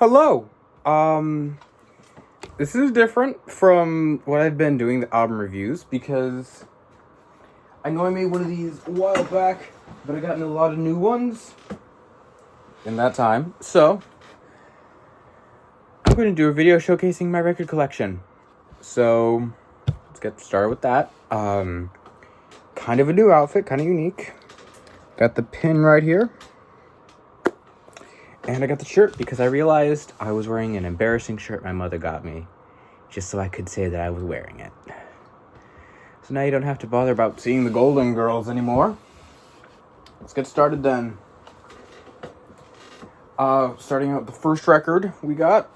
Hello. This is different from what I've been doing, the album reviews, because I know I made one of these a while back, but I gotten a lot of new ones in that time. So, I'm going to do a video showcasing my record collection. So, let's get started with that. Kind of a new outfit, kind of unique. Got the pin right here. And I got the shirt because I realized I was wearing an embarrassing shirt my mother got me, just so I could say that I was wearing it. So now you don't have to bother about seeing the Golden Girls anymore. Let's get started then. Starting out with the first record we got.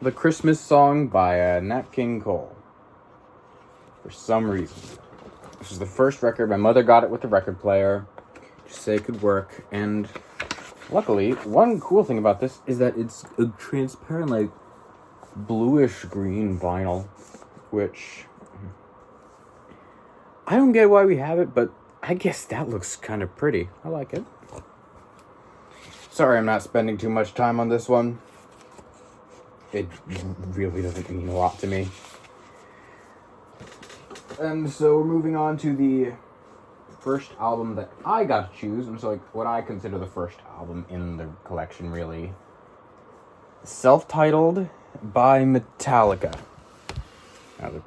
The Christmas Song by Nat King Cole. For some reason. This is the first record. My mother got it with the record player. Just say it could work. And luckily, one cool thing about this is that it's a transparent, like, bluish green vinyl. Which, I don't get why we have it, but I guess that looks kind of pretty. I like it. Sorry I'm not spending too much time on this one. It really doesn't mean a lot to me. And so we're moving on to the first album that I got to choose, and so like what I consider the first album in the collection, really. Self-titled by Metallica. Now the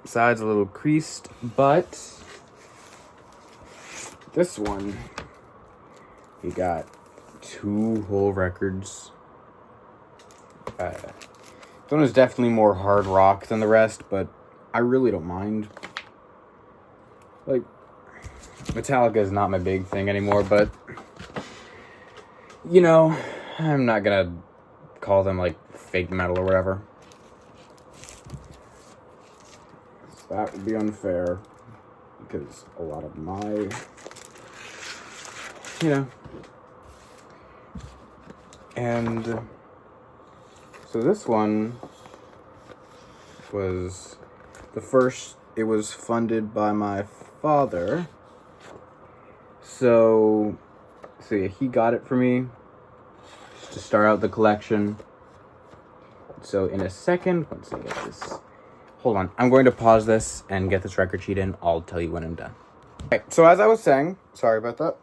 side's a little creased, but this one, you got 2 whole records. This one is definitely more hard rock than the rest, but I really don't mind. Like, Metallica is not my big thing anymore, but, you know, I'm not gonna call them, like, fake metal or whatever. That would be unfair, because a lot of my, you know, and so this one was the first. It was funded by my father. So yeah, he got it for me just to start out the collection. So in a second, once I get this, hold on, I'm going to pause this and get this record sheet in. I'll tell you when I'm done. Okay, so as I was saying, sorry about that.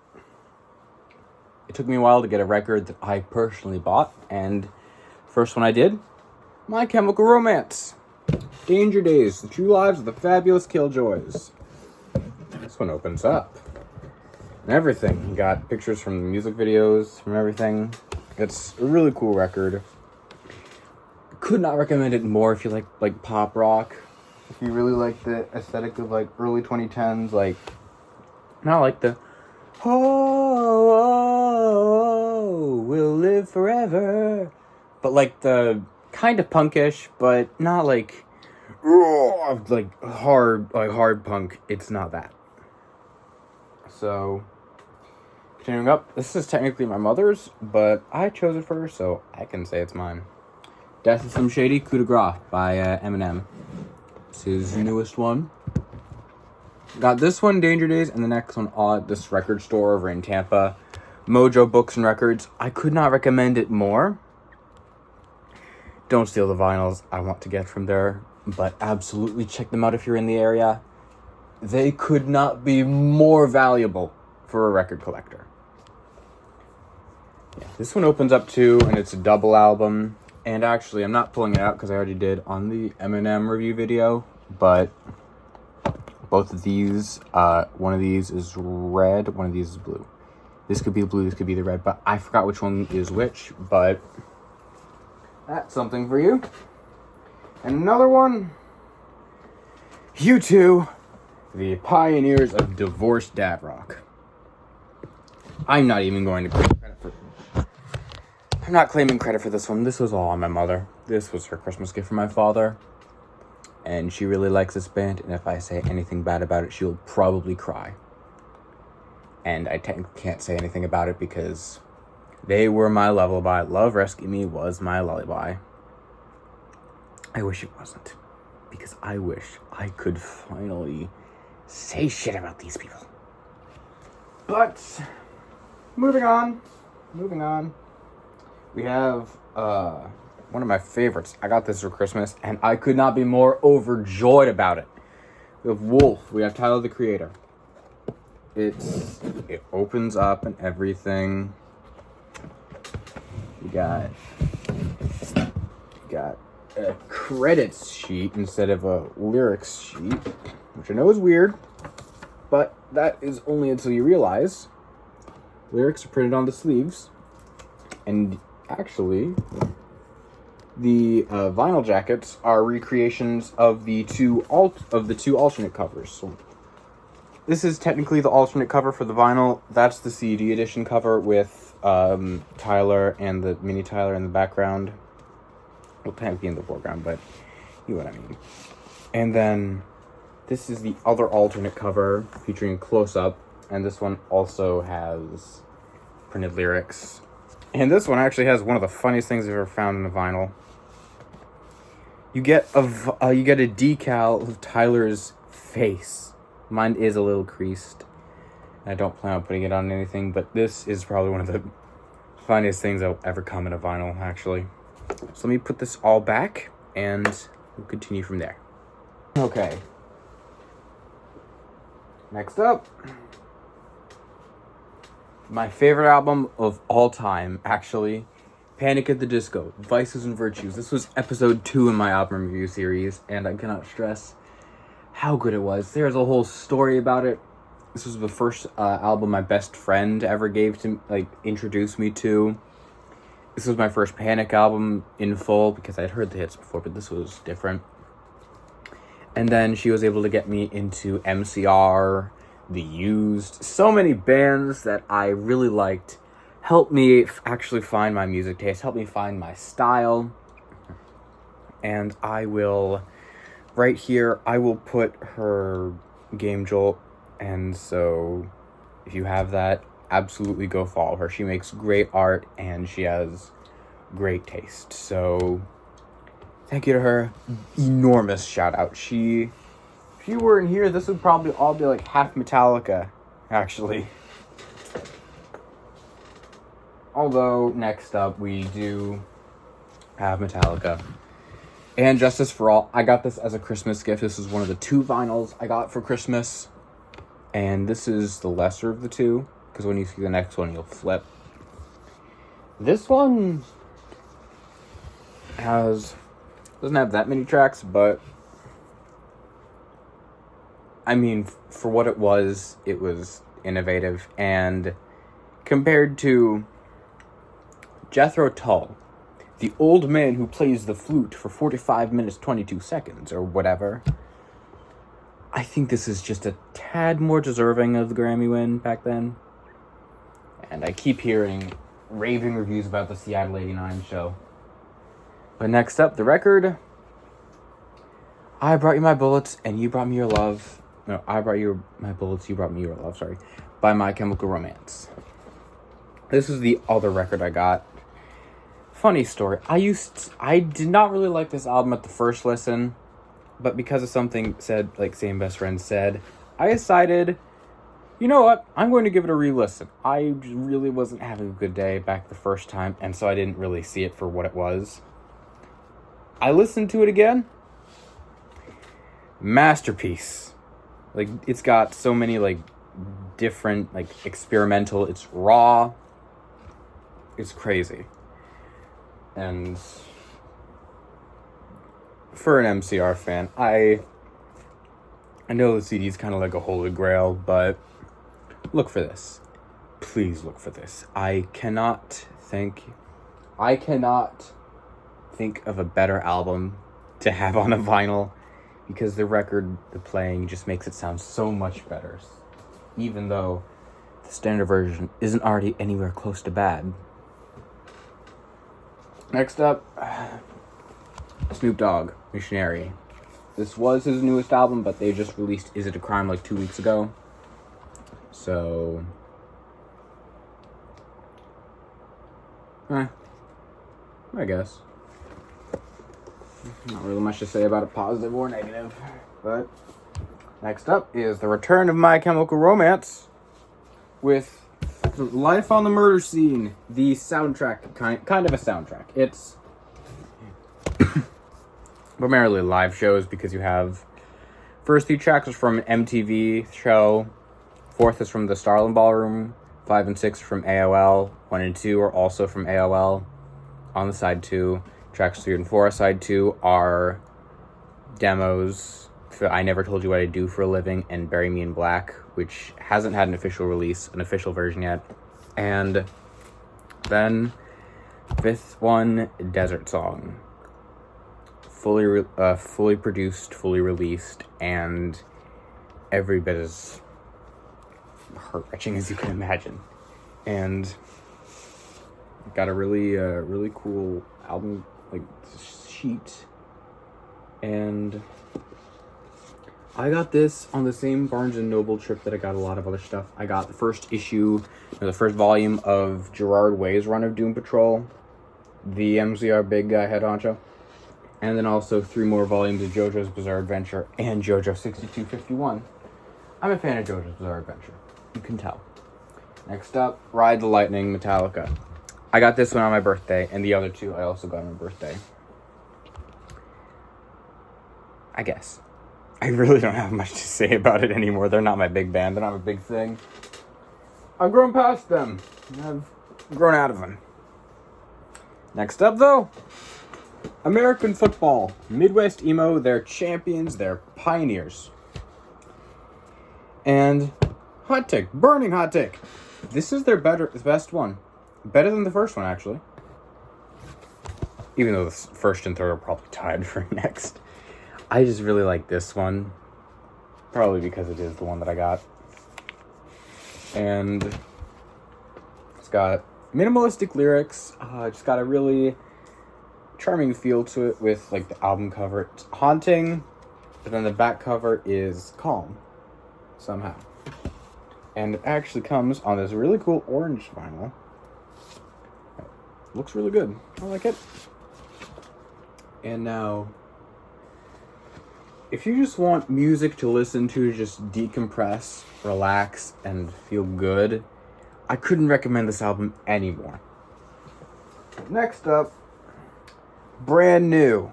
It took me a while to get a record that I personally bought, and first one I did, My Chemical Romance. Danger Days, The True Lives of the Fabulous Killjoys. This one opens up. And everything. You got pictures from the music videos, from everything. It's a really cool record. Could not recommend it more if you like pop rock. If you really like the aesthetic of like early 2010s, like not like the oh, we'll live forever, but like the kind of punkish, but not like hard punk. It's not that. So continuing up, this is technically my mother's, but I chose it for her, so I can say it's mine. Death of Slim Shady, Coup de Grace by Eminem. This is his newest one. Got this one, Danger Days, and the next one at this record store over in Tampa, Mojo Books and Records. I could not recommend it more. Don't steal the vinyls. I want to get from there, but absolutely check them out if you're in the area. They could not be more valuable for a record collector. Yeah, this one opens up too, and it's a double album. And actually, I'm not pulling it out because I already did on the Eminem review video, but both of these, one of these is red, one of these is blue. This could be the blue, this could be the red, but I forgot which one is which, but that's something for you. And another one, U2, the pioneers of divorced dad rock. I'm not even going to claim credit for I'm not claiming credit for this one. This was all on my mother. This was her Christmas gift from my father. And she really likes this band, and if I say anything bad about it, she'll probably cry. And I technically can't say anything about it because they were my lullaby. Love Rescue Me was my lullaby. I wish it wasn't, because I wish I could finally say shit about these people. But, moving on. we have one of my favorites. I got this for Christmas, and I could not be more overjoyed about it. We have Wolf. We have Tyler, the Creator. It opens up and everything. You got a credits sheet instead of a lyrics sheet, which I know is weird, but that is only until you realize lyrics are printed on the sleeves, and actually the vinyl jackets are recreations of the two alternate covers. So this is technically the alternate cover for the vinyl. That's the CD edition cover with Tyler and the mini Tyler in the background. Well, technically in the foreground, but you know what I mean. And then this is the other alternate cover featuring close-up, and this one also has printed lyrics. And this one actually has one of the funniest things I've ever found in a vinyl. You get a decal of Tyler's face. Mine is a little creased. I don't plan on putting it on anything, but this is probably one of the funniest things that will ever come in a vinyl, actually. So let me put this all back, and we'll continue from there. Okay. Next up, my favorite album of all time, actually, Panic at the Disco, Vices and Virtues. This was episode 2 in my album review series, and I cannot stress how good it was. There's a whole story about it. This was the first album my best friend ever introduced me to. This was my first Panic album in full, because I'd heard the hits before, but this was different. And then she was able to get me into MCR, The Used. So many bands that I really liked helped me actually find my music taste, helped me find my style. And I will, right here, I will put her Game Jolt. And so if you have that, absolutely go follow her. She makes great art and she has great taste. So thank you to her. Enormous shout out. If you weren't here, this would probably all be like half Metallica, actually. Although, next up, we do have Metallica. And Justice for All. I got this as a Christmas gift. This is one of the 2 vinyls I got for Christmas. And this is the lesser of the 2, because when you see the next one, you'll flip. This one doesn't have that many tracks, but I mean, for what it was innovative. And compared to Jethro Tull, the old man who plays the flute for 45 minutes, 22 seconds, or whatever, I think this is just a tad more deserving of the Grammy win back then. And I keep hearing raving reviews about the Seattle 89 show. But next up, the record, I Brought You My Bullets and You Brought Me Your Love. No, I Brought You My Bullets, You Brought Me Your Love, sorry. By My Chemical Romance. This is the other record I got. Funny story. I did not really like this album at the first listen, but because of something said, like Same Best Friend said, I decided, you know what, I'm going to give it a re-listen. I really wasn't having a good day back the first time, and so I didn't really see it for what it was. I listened to it again. Masterpiece. Like, it's got so many, like, different, like, experimental, it's raw. It's crazy. And for an MCR fan, I know the CD is kind of like a holy grail, but look for this. Please look for this. I cannot think of a better album to have on a vinyl, because the playing just makes it sound so much better, even though the standard version isn't already anywhere close to bad. Next up, Snoop Dogg, Missionary. This was his newest album, but they just released Is It a Crime like 2 weeks ago. So, I guess. Not really much to say about it, positive or negative. But next up is the return of My Chemical Romance with Life on the Murder Scene, the soundtrack, kind of a soundtrack. It's primarily live shows because you have first 3 tracks are from an MTV show, 4th is from the Starland Ballroom, 5 and 6 from AOL, 1 and 2 are also from AOL. On the side 2, tracks 3 and 4 side 2 are demos for I Never Told You What I Do for a Living and Bury Me in Black, which hasn't had an official release, an official version yet. And then 5th one, Desert Song. Fully produced, fully released, and every bit as heart-wrenching as you can imagine. And got a really cool album, like, sheet. And I got this on the same Barnes & Noble trip that I got a lot of other stuff. I got the first issue, the first volume of Gerard Way's run of Doom Patrol, the MCR big guy head honcho. And then also 3 more volumes of JoJo's Bizarre Adventure and JoJo 6251. I'm a fan of JoJo's Bizarre Adventure. You can tell. Next up, Ride the Lightning, Metallica. I got this one on my birthday, and the other 2 I also got on my birthday. I guess. I really don't have much to say about it anymore. They're not my big band. They're not my big thing. I've grown past them. I've grown out of them. Next up, though, American football. Midwest emo, they're champions, they're pioneers. And hot take, burning hot take. This is their best one. Better than the first one, actually. Even though the first and third are probably tied for next. I just really like this one. Probably because it is the one that I got. And it's got minimalistic lyrics. It's got a really charming feel to it with, like, the album cover. It's haunting, but then the back cover is calm somehow. And it actually comes on this really cool orange vinyl. It looks really good. I like it. And now, if you just want music to listen to, just decompress, relax, and feel good, I couldn't recommend this album anymore. Next up, brand new.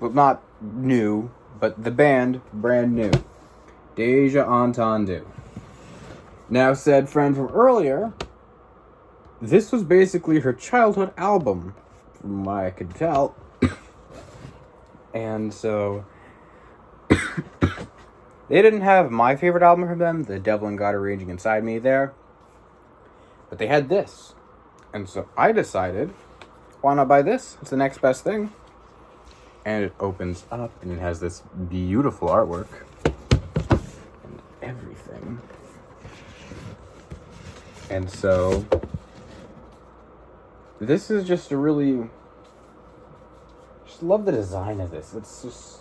Well, not new, but the band, brand new. Deja Entendu. Now, said friend from earlier, this was basically her childhood album, from what I could tell. And so, they didn't have my favorite album from them, The Devil and God Are Raging Inside Me, there. But they had this. And so I decided, why not buy this? It's the next best thing. And it opens up, and it has this beautiful artwork. And everything. And so, this is just a really, just love the design of this. It's just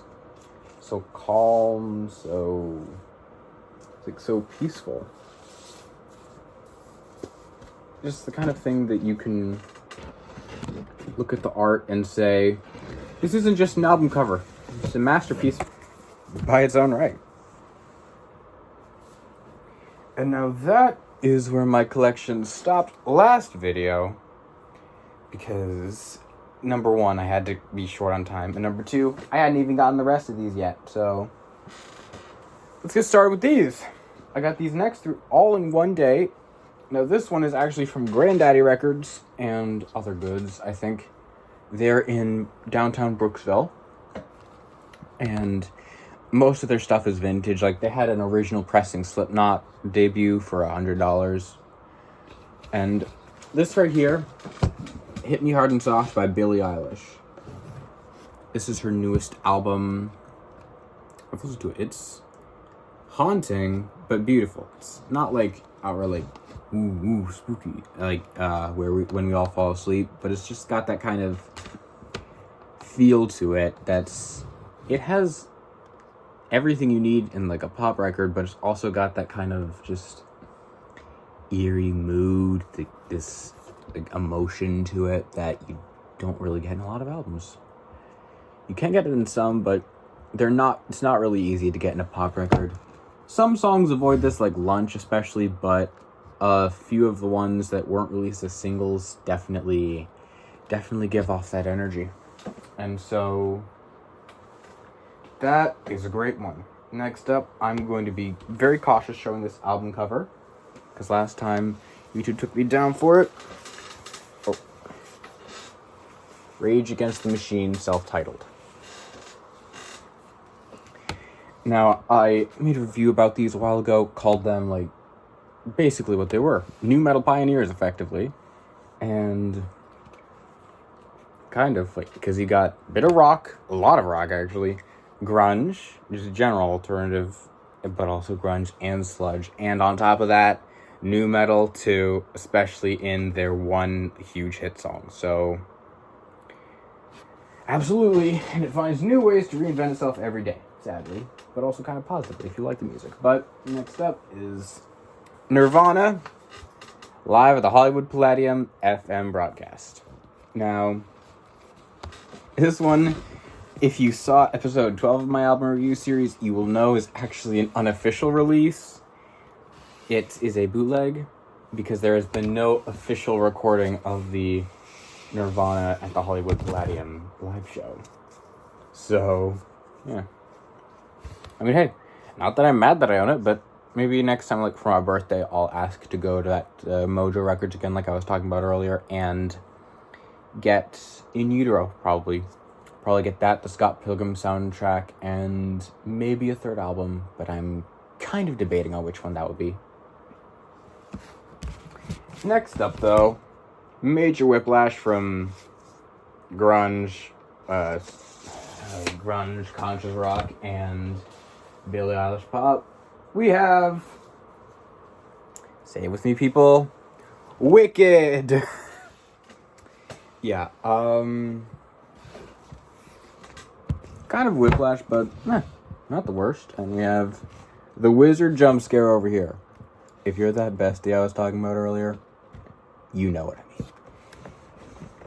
so calm, so, it's like so peaceful. Just the kind of thing that you can look at the art and say, this isn't just an album cover. It's a masterpiece by its own right. And now that is where my collection stopped last video, because number 1, I had to be short on time, and number 2, I hadn't even gotten the rest of these yet. So let's get started with these. I got these next 3 all in one day. Now this one is actually from Grandaddy Records and Other Goods, I think. They're in downtown Brooksville, and most of their stuff is vintage. Like, they had an original pressing Slipknot debut for $100. And this right here, Hit Me Hard and Soft by Billie Eilish. This is her newest album. I've listened to it. It's haunting, but beautiful. It's not like outright like, ooh, spooky, like when we all fall asleep, but it's just got that kind of feel to it it has everything you need in, like, a pop record, but it's also got that kind of just eerie mood, this like emotion to it that you don't really get in a lot of albums. You can get it in some, but it's not really easy to get in a pop record. Some songs avoid this, like Lunch especially, but A few of the ones that weren't released as singles definitely give off that energy. And so that is a great one. Next up, I'm going to be very cautious showing this album cover, because last time YouTube took me down for it. Oh. Rage Against the Machine, self-titled. Now, I made a review about these a while ago, called them, like, basically what they were. Nu metal pioneers, effectively. And kind of, like, because you got a bit of rock, a lot of rock, actually, grunge, just a general alternative, but also grunge and sludge. And on top of that, nu metal too, especially in their one huge hit song. So, absolutely, and it finds new ways to reinvent itself every day, sadly, but also kind of positively if you like the music. But next up is Nirvana, live at the Hollywood Palladium FM broadcast. Now, this one, if you saw episode 12 of my album review series, you will know is actually an unofficial release. It is a bootleg, because there has been no official recording of the Nirvana at the Hollywood Palladium live show. So, yeah. I mean, hey, not that I'm mad that I own it, but maybe next time, like, for my birthday, I'll ask to go to that Mojo Records again, like I was talking about earlier, and get In Utero, probably get that, the Scott Pilgrim soundtrack, and maybe a third album, but I'm kind of debating on which one that would be. Next up, though, major whiplash from grunge, conscious rock, and Billie Eilish pop. We have, say it with me, people, Wicked. Yeah, kind of whiplash, but not the worst. And we have the Wizard jump scare over here. If you're that bestie I was talking about earlier, you know what I mean.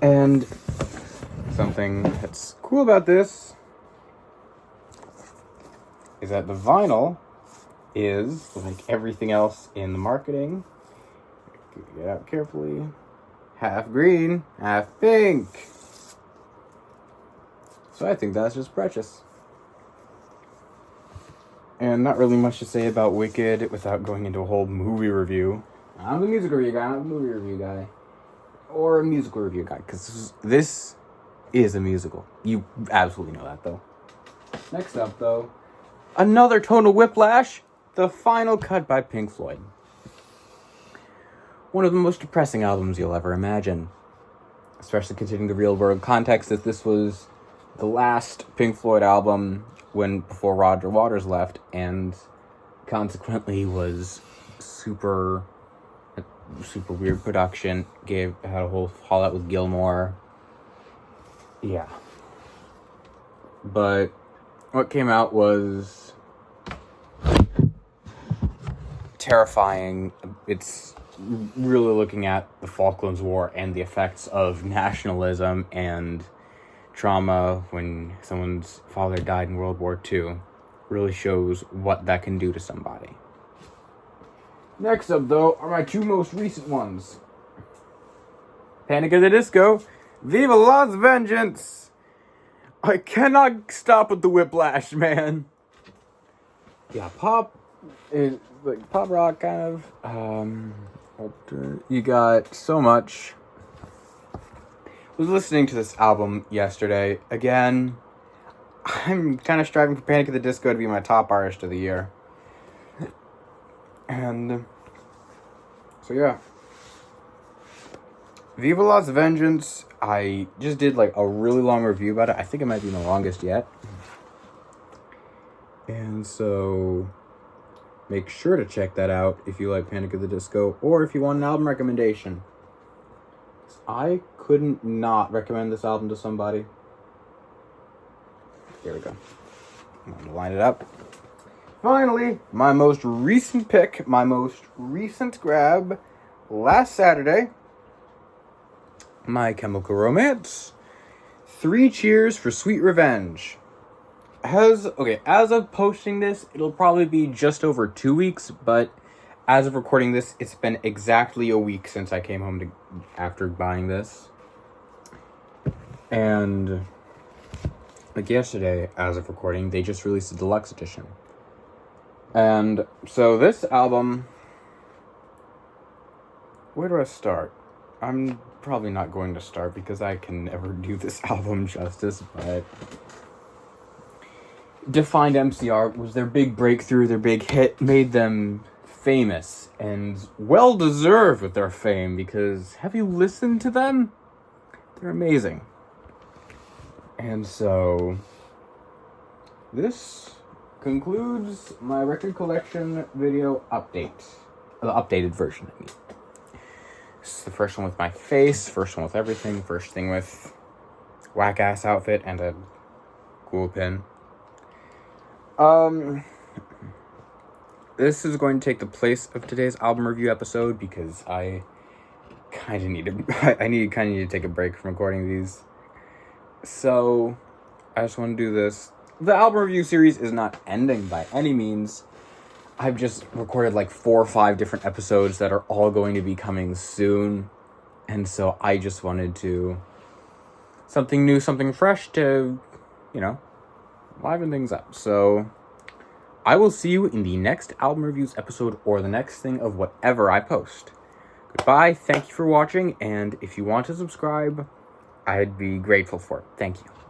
And something that's cool about this is that the vinyl is, like everything else in the marketing, get out carefully, half green, half pink. So I think that's just precious. And not really much to say about Wicked without going into a whole movie review. I'm the music review guy, not the movie review guy. Or a musical review guy, because this is a musical. You absolutely know that, though. Next up, though, another tonal whiplash, The Final Cut by Pink Floyd. One of the most depressing albums you'll ever imagine. Especially considering the real-world context that this was the last Pink Floyd album before Roger Waters left, and consequently was super weird production. Had a whole fallout with Gilmour. Yeah. But what came out was terrifying. It's really looking at the Falklands War and the effects of nationalism and trauma when someone's father died in World War II. Really shows what that can do to somebody. Next up, though, are my two most recent ones. Panic at the Disco, Viva Las Vengeance. I cannot stop with the whiplash, man. Yeah, pop is like pop rock kind of. You got so much. Was listening to this album yesterday. Again, I'm kind of striving for Panic at the Disco to be my top artist of the year. And so yeah. Viva Las Vengeance, I just did like a really long review about it. I think it might be the longest yet. And so make sure to check that out if you like Panic at the Disco, or if you want an album recommendation. I couldn't not recommend this album to somebody. Here we go. I'm going to line it up. Finally, my most recent pick, my most recent grab, last Saturday, My Chemical Romance, 3 Cheers for Sweet Revenge. As of posting this, it'll probably be just over 2 weeks, but as of recording this, it's been exactly a week since I came home after buying this. And like yesterday, as of recording, they just released a deluxe edition. And so this album, where do I start? I'm probably not going to start because I can never do this album justice, but Defined MCR was their big breakthrough, their big hit, made them famous, and well-deserved with their fame, because have you listened to them? They're amazing. And so, this concludes my record collection video update. The updated version, I mean. This is the first one with my face, first one with everything, first thing with whack-ass outfit and a cool pin. This is going to take the place of today's album review episode because I kind of need to take a break from recording these. So, I just want to do this. The album review series is not ending by any means. I've just recorded like 4 or 5 different episodes that are all going to be coming soon. And so I just wanted to something new, something fresh to, liven things up. So I will see you in the next album reviews episode or the next thing of whatever I post. Goodbye, thank you for watching, and if you want to subscribe, I'd be grateful for it. Thank you.